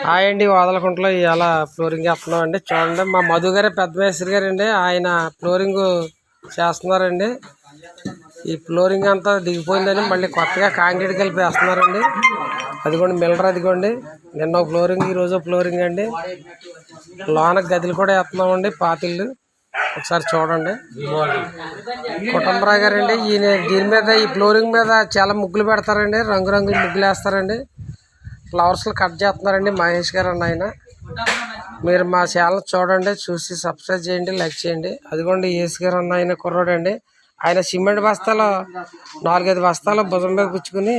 Hi అండి, వాదలకుంటలో ఇలా flooring వేస్తున్నాం అండి. చూడండి, మా మధు గారు పెద్ద మేస్త్రి గారు అండి, ఆయన ఫ్లోరింగ్ చేస్తున్నారండి. ఈ ఫ్లోరింగ్ అంతా దిగిపోయిందని మళ్ళీ కొత్తగా కాంక్రీట్ కలిపి వేస్తున్నారండి. అదిగోండి మిల్లర్, అదిగోండి నిన్న ఫ్లోరింగ్, ఈరోజు ఫ్లోరింగ్ అండి. లోన గదులు కూడా వేస్తున్నామండి, పాతిళ్ళు. ఒకసారి చూడండి. కుటుంబరావు గారండి, ఈయన దీని మీద, ఈ ఫ్లోరింగ్ మీద చాలా ముగ్గులు పెడతారండి, రంగురంగులు ముగ్గులు వేస్తారండి. ఫ్లవర్స్ కట్ చేస్తున్నారండి మహేష్ గారు అన్న ఆయన. మీరు మా ఛానల్ చూడండి, చూసి సబ్స్క్రైబ్ చేయండి, లైక్ చేయండి. అదిగోండి ఏసు గారు అన్న ఆయన కుర్రాడు అండి. ఆయన సిమెంట్ బస్తాలు 4-5 బస్తాలు భుజం మీద పుచ్చుకుని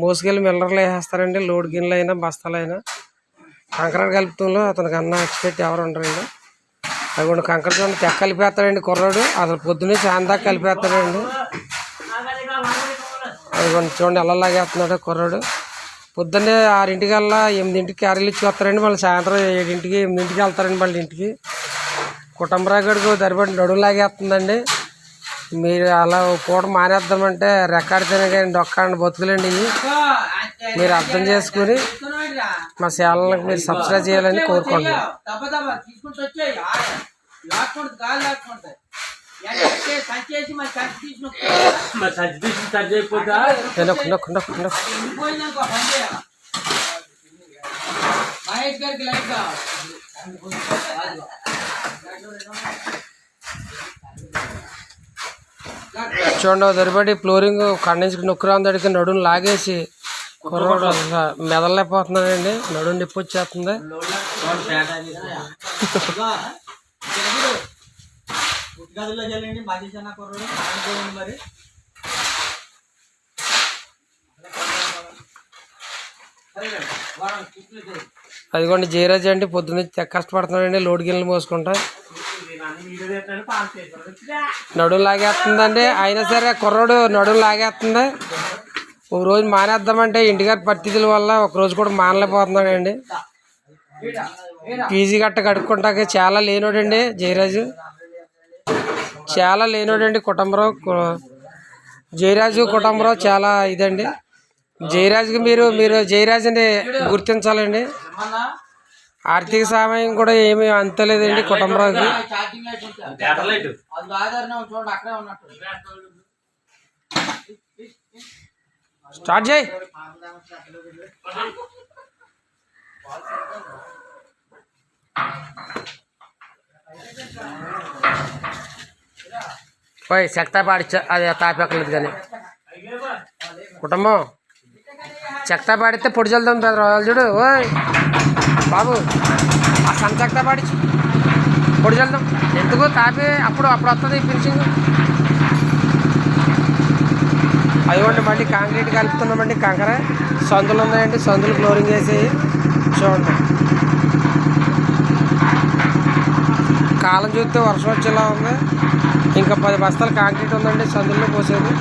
మోసుకెళ్ళి మిల్లర్లు వేసేస్తారండి. లోడ్ గిన్నెలు అయినా బస్తాలు అయినా. కంకర కలుపుతంలో అతనికి అన్న ఎక్స్పెక్ట్ ఎవరు ఉండరండి. అదిగోండి కంకర చూడండి తెక్క కలిపేస్తాడండి కుర్రాడు. అసలు పొద్దున్నే సాయంత్రం కలిపేస్తాడండి. అదిగోండి చూడండి ఎలా లాగేస్తున్నాడు కుర్రాడు. పొద్దున్నే 6:00కల్లా 8:00కి క్యారీలు ఇచ్చి వస్తారండి. మళ్ళీ సాయంత్రం 7:00కి 8:00కి వెళ్తారండి మళ్ళీ ఇంటికి. కుటుంబరావు గడికి దరిబడి నడువు లాగేస్తుందండి. మీరు అలా పూట మానేద్దామంటే రెక్కాడితేనే కానీ డొక్కాడిని బతుకులండి ఇవి. మీరు అర్థం చేసుకుని మా ఛానల్కి మీరు సబ్స్క్రైబ్ చేయాలని కోరుకుంటున్నాను. చూడండి, దరిబడి ఫ్లోరింగ్ కండించుకు నొక్కురాందడికి నడుము లాగేసి కుర్రోడు మెదలలేకపోతున్నాడండి. నడుము నొప్పి వచ్చేస్తుంది. అదిగోండి జయరాజ్ అండి, పొద్దున్న కష్టపడుతున్నాడండి లోడ్ గిన్నెలు మోసుకుంటా. నడుము లాగేస్తుందండి. అయినా సరే కుర్రోడు నడుము లాగేస్తుంది. ఒక రోజు మానేద్దామంటే ఇంటిగారి పరిస్థితుల వల్ల ఒక రోజు కూడా మానలేకపోతున్నాడండి. పీజీ గట్ట కడుక్కుంటాక చాలా లేనోడండి జయరాజు, చాలా లేనోడండి. కుటుంబరావు జయరాజు కుటుంబరావు చాలా ఇదండి. జయరాజుకి మీరు జయరాజుని గుర్తించాలండి. ఆర్థిక సహాయం కూడా ఏమీ అంతలేదండి కుటుంబరావుకి. స్టార్ట్ చేయి. పోయి చెక్తా పాడిచ్చా, అది తాపెక్కలేదు కానీ. కుటుంబం చెక్తా పాడితే పొడి చల్దాం పెద్ద చూడు. ఓయ్ బాబు, ఆ సన్న చెక్తా పాడించు, పొడి చల్దాం. ఎందుకు తాపి అప్పుడు వస్తుంది ఫినిషింగ్. అదిగోండి మళ్ళీ కాంక్రీట్ కలుపుతున్నామండి. కంకర సందులు ఉన్నాయండి, సందులు ఫ్లోరింగ్ వేసేవి. చూడండి, కాలం చూస్తే వర్షం వచ్చేలా ఉంది. ఇంకా 10 బస్తాలు కాంక్రీట్ ఉందండి సందుల్లో పోసేది.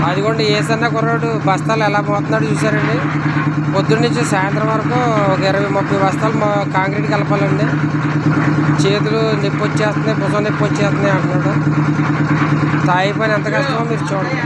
అదిగోండి ఏసన్న కుర్రాడు బస్తాలు ఎలా పోతున్నాడు చూసారండి. పొద్దున్న నుంచి సాయంత్రం వరకు ఒక 20-30 బస్తాలు కాంక్రీట్ కలపాలండి. చేతులు నొప్పి వచ్చేస్తున్నాయి, భుజం నొప్పి వచ్చేస్తున్నాయి అంటున్నాడు. తాయి పని ఎంత కష్టమో మీరు చూడండి.